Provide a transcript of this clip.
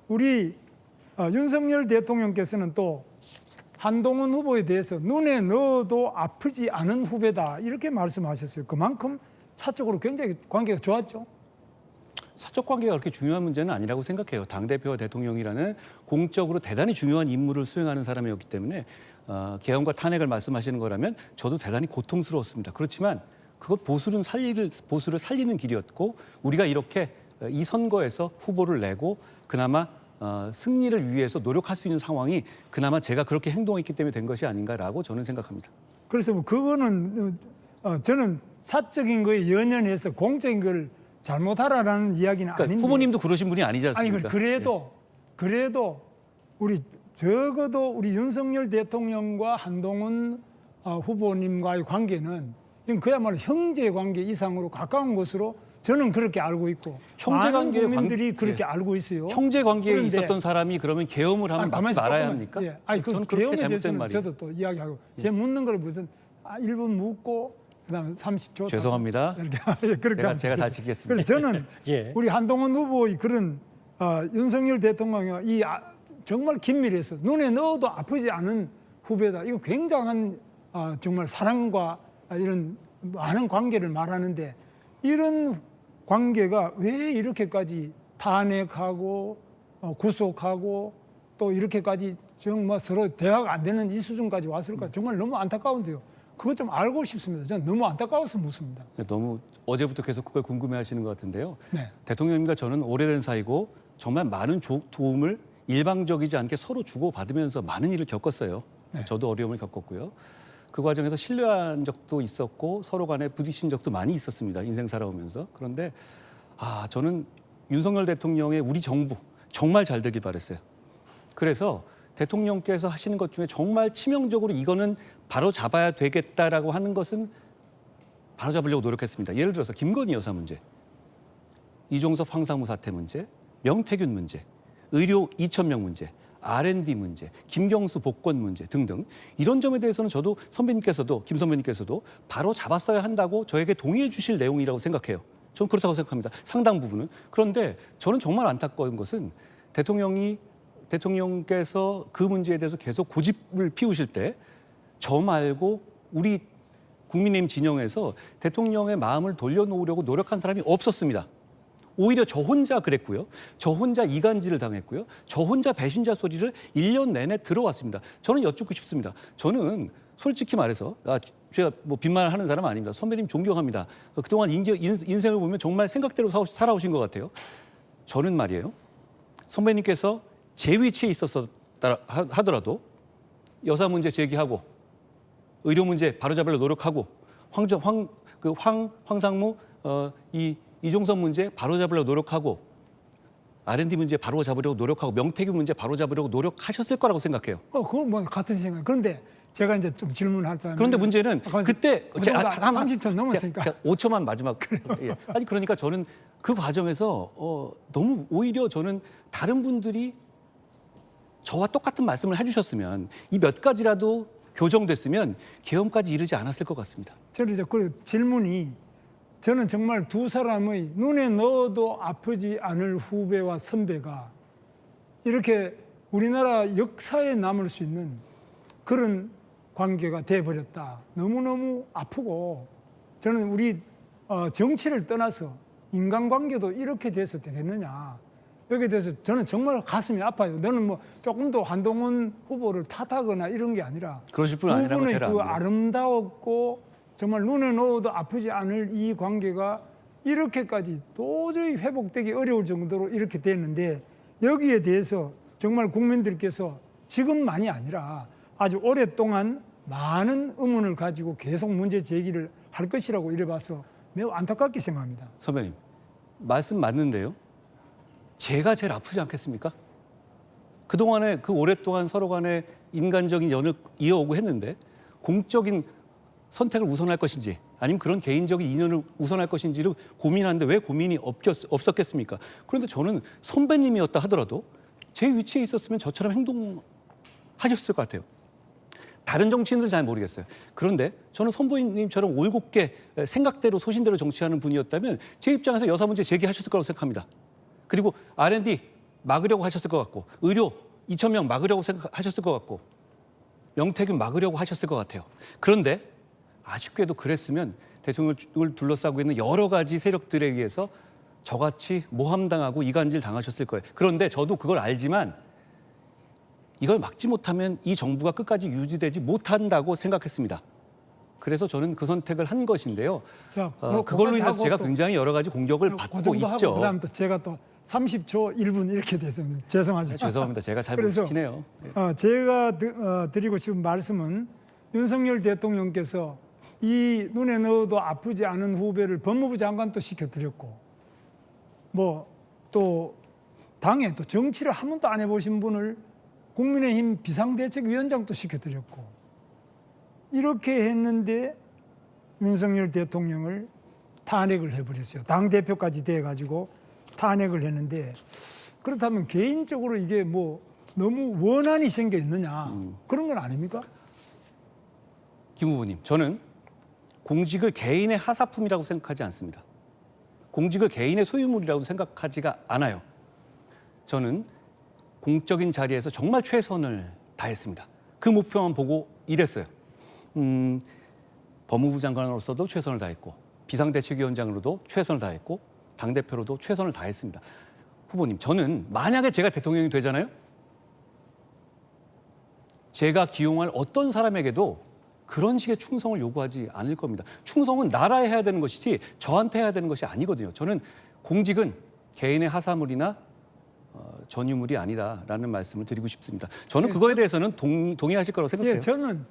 우리 윤석열 대통령께서는 또 한동훈 후보에 대해서 눈에 넣어도 아프지 않은 후배다 이렇게 말씀하셨어요. 그만큼 사적으로 굉장히 관계가 좋았죠. 사적 관계가 그렇게 중요한 문제는 아니라고 생각해요. 당대표와 대통령이라는 공적으로 대단히 중요한 임무를 수행하는 사람이었기 때문에 개헌과 탄핵을 말씀하시는 거라면 저도 대단히 고통스러웠습니다. 그렇지만 그것 보수를 살리는 길이었고 우리가 이렇게 이 선거에서 후보를 내고 그나마 승리를 위해서 노력할 수 있는 상황이 그나마 제가 그렇게 행동했기 때문에 된 것이 아닌가라고 저는 생각합니다. 그래서 뭐 그거는 저는 사적인 거에 연연해서 공적인 걸 잘못하라라는 이야기는 그러니까 아닌데. 후보님도 그러신 분이 아니지 아니 않습니까? 그래도 우리 적어도 우리 윤석열 대통령과 한동훈 후보님과의 관계는 이건 그야말로 형제 관계 이상으로 가까운 것으로 저는 그렇게 알고 있고 형제 많은 관계의 국민들이 그렇게 알고 있어요. 형제 관계에 그런데 있었던 사람이 그러면 계엄을 하면 막지 말아야 합니까? 예. 아니 그 저는 그렇게 계엄에 잘못된 대해서는 말이에요. 저도 또 이야기하고 제 묻는 걸 무슨 1분 묻고 그다음에 30초 죄송합니다. 이렇게 그렇게 제가 잘 지키겠습니다. 그래서 저는 예. 우리 한동훈 후보의 그런 윤석열 대통령이 정말 긴밀해서 눈에 넣어도 아프지 않은 후배다. 이거 굉장한 정말 사랑과 이런 많은 관계를 말하는데 이런 관계가 왜 이렇게까지 탄핵하고 구속하고 또 이렇게까지 정말 서로 대화가 안 되는 이 수준까지 왔을까 정말 너무 안타까운데요. 그거 좀 알고 싶습니다. 저는 너무 안타까워서 묻습니다. 너무 어제부터 계속 그걸 궁금해하시는 것 같은데요. 네. 대통령님과 저는 오래된 사이고 정말 많은 도움을 일방적이지 않게 서로 주고받으면서 많은 일을 겪었어요. 네. 저도 어려움을 겪었고요. 그 과정에서 신뢰한 적도 있었고 서로 간에 부딪힌 적도 많이 있었습니다. 인생 살아오면서. 그런데 저는 윤석열 대통령의 우리 정부 정말 잘 되길 바랬어요. 그래서 대통령께서 하시는 것 중에 정말 치명적으로 이거는 바로 잡아야 되겠다라고 하는 것은 바로 잡으려고 노력했습니다. 예를 들어서 김건희 여사 문제, 이종섭 황상무 사태 문제, 명태균 문제, 의료 2,000명 문제, R&D 문제, 김경수 복권 문제 등등 이런 점에 대해서는 저도 김 선배님께서도 바로 잡았어야 한다고 저에게 동의해 주실 내용이라고 생각해요. 저는 그렇다고 생각합니다. 상당 부분은. 그런데 저는 정말 안타까운 것은 대통령께서 그 문제에 대해서 계속 고집을 피우실 때 저 말고 우리 국민의힘 진영에서 대통령의 마음을 돌려놓으려고 노력한 사람이 없었습니다. 오히려 저 혼자 그랬고요. 저 혼자 이간질을 당했고요. 저 혼자 배신자 소리를 1년 내내 들어왔습니다. 저는 여쭙고 싶습니다. 저는 솔직히 말해서 제가 뭐 빈말을 하는 사람 아닙니다. 선배님 존경합니다. 그동안 인생을 보면 정말 생각대로 살아오신 것 같아요. 저는 말이에요. 선배님께서 제 위치에 있었다 하더라도 여사 문제 제기하고 의료 문제 바로잡으려 노력하고 황상무 이종섭 문제 바로잡으려고 노력하고 R&D 문제 바로잡으려고 노력하고 명태균 문제 바로잡으려고 노력하셨을 거라고 생각해요. 그건 뭐 같은 생각. 그런데 제가 이제 좀 질문하자면 그런데 문제는 그때 30초 넘었으니까 5초만 마지막. 예. 아니 그러니까 저는 그 과정에서 너무 오히려 저는 다른 분들이 저와 똑같은 말씀을 해주셨으면 이 몇 가지라도 교정됐으면 계엄까지 이르지 않았을 것 같습니다. 저는 이제 그 질문이 저는 정말 두 사람의 눈에 넣어도 아프지 않을 후배와 선배가 이렇게 우리나라 역사에 남을 수 있는 그런 관계가 돼버렸다. 너무너무 아프고 저는 우리 정치를 떠나서 인간관계도 이렇게 돼서 되겠느냐. 여기에 대해서 저는 정말 가슴이 아파요. 너는 뭐 조금 더 한동훈 후보를 탓하거나 이런 게 아니라 그러실 분 아니라고 제가 그 압니다. 아름다웠고 정말 눈에 넣어도 아프지 않을 이 관계가 이렇게까지 도저히 회복되기 어려울 정도로 이렇게 됐는데 여기에 대해서 정말 국민들께서 지금만이 아니라 아주 오랫동안 많은 의문을 가지고 계속 문제 제기를 할 것이라고 이래봐서 매우 안타깝게 생각합니다. 선배님, 말씀 맞는데요. 제가 제일 아프지 않겠습니까? 그동안에 그 오랫동안 서로 간에 인간적인 연을 이어오고 했는데 공적인 선택을 우선할 것인지 아니면 그런 개인적인 인연을 우선할 것인지를 고민하는데 왜 고민이 없었겠습니까? 그런데 저는 선배님이었다 하더라도 제 위치에 있었으면 저처럼 행동하셨을 것 같아요. 다른 정치인들은 잘 모르겠어요. 그런데 저는 선배님처럼 올곧게 생각대로 소신대로 정치하는 분이었다면 제 입장에서 여사 문제 제기하셨을 거라고 생각합니다. 그리고 R&D 막으려고 하셨을 것 같고 의료 2,000명 막으려고 생각하셨을 것 같고 명태균 막으려고 하셨을 것 같아요. 그런데 아쉽게도 그랬으면 대통령을 둘러싸고 있는 여러 가지 세력들에 의해서 저같이 모함당하고 이간질 당하셨을 거예요. 그런데 저도 그걸 알지만 이걸 막지 못하면 이 정부가 끝까지 유지되지 못한다고 생각했습니다. 그래서 저는 그 선택을 한 것인데요. 자, 그걸로 인해서 제가 굉장히 여러 가지 공격을 받고 있죠. 그다음 또 제가 또 30초 1분 이렇게 됐습니다. 죄송하죠. 죄송합니다. 제가 잘 못 그래서, 시키네요. 제가 드리고 싶은 말씀은 윤석열 대통령께서 이 눈에 넣어도 아프지 않은 후배를 법무부 장관도 시켜드렸고 뭐 또 당에 또 정치를 한 번도 안 해보신 분을 국민의힘 비상대책위원장도 시켜드렸고 이렇게 했는데 윤석열 대통령을 탄핵을 해버렸어요. 당대표까지 돼가지고 탄핵을 했는데 그렇다면 개인적으로 이게 뭐 너무 원한이 생겨 있느냐 그런 건 아닙니까? 김 후보님, 저는 공직을 개인의 하사품이라고 생각하지 않습니다. 공직을 개인의 소유물이라고 생각하지가 않아요. 저는 공적인 자리에서 정말 최선을 다했습니다. 그 목표만 보고 일했어요. 법무부 장관으로서도 최선을 다했고 비상대책위원장으로도 최선을 다했고 당대표로도 최선을 다했습니다. 후보님, 저는 만약에 제가 대통령이 되잖아요. 제가 기용할 어떤 사람에게도 그런 식의 충성을 요구하지 않을 겁니다. 충성은 나라에 해야 되는 것이지 저한테 해야 되는 것이 아니거든요. 저는 공직은 개인의 하사물이나 전유물이 아니다라는 말씀을 드리고 싶습니다. 저는 그거에 대해서는 동의하실 거라고 생각해요. 예, 저는